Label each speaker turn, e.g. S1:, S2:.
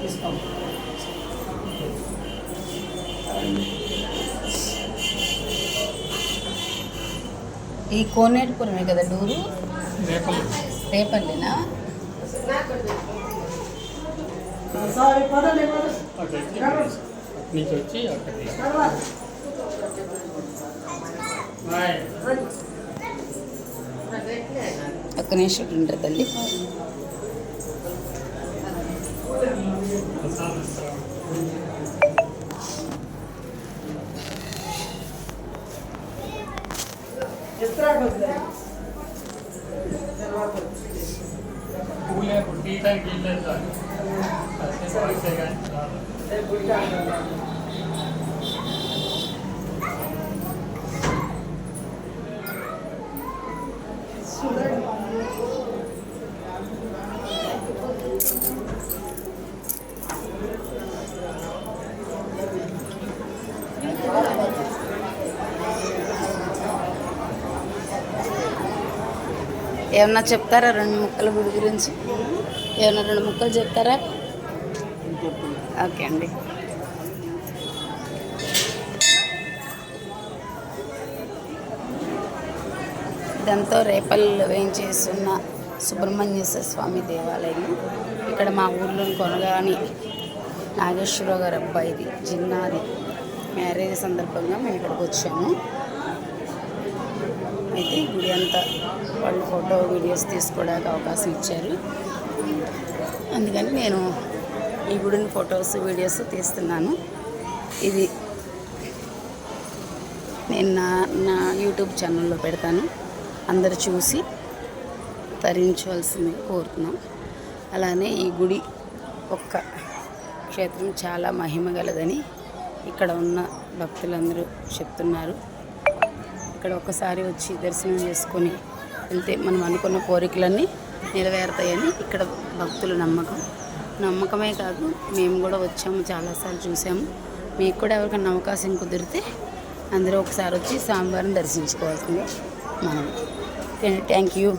S1: ఈ కోనేటిపురమే కదా డూరు, రేపల్లినా?
S2: నుంచి వచ్చి అక్కడికి
S1: ఒక్క నిమిషం ఉంటుంది తల్లి.
S2: పూలే తీయడానికి వెళ్ళలేదు కానీ
S1: ఏమన్నా చెప్తారా 2 ముక్కల గుడి గురించి? ఏమన్నా 2 ముక్కలు చెప్తారా? ఓకే అండి. ఇదంతా రేపల్లిలో వేయించేస్తున్న సుబ్రహ్మణ్యేశ్వర స్వామి దేవాలయం. ఇక్కడ మా ఊర్లో కొనగాని నాగేశ్వరరావు గారి అబ్బాయిది జిన్నాది మ్యారేజ్ సందర్భంగా మేము ఇక్కడికి వచ్చాము. అయితే గుడి అంతా వాళ్ళు ఫోటో వీడియోస్ తీసుకోవడానికి అవకాశం ఇచ్చారు. అందుకని నేను ఈ గుడిని ఫొటోస్ వీడియోస్ తీస్తున్నాను. ఇది నేను నా యూట్యూబ్ ఛానల్లో పెడతాను. అందరూ చూసి తరించవలసిందిగా కోరుతున్నాం. అలానే ఈ గుడి ఒక్క క్షేత్రం చాలా మహిమ గలదని ఇక్కడ ఉన్న భక్తులందరూ చెప్తున్నారు. ఇక్కడ ఒక్కసారి వచ్చి దర్శనం చేసుకొని వెళ్తే మనం అనుకున్న కోరికలన్నీ నెరవేరుతాయని ఇక్కడ భక్తుల నమ్మకమే కాదు, మేము కూడా వచ్చాము, చాలాసార్లు చూసాము. మీకు కూడా ఎవరికైనా అవకాశం కుదిరితే అందరూ ఒకసారి వచ్చి స్వామివారిని దర్శించుకోవాల్సిందే మనం. Thank you.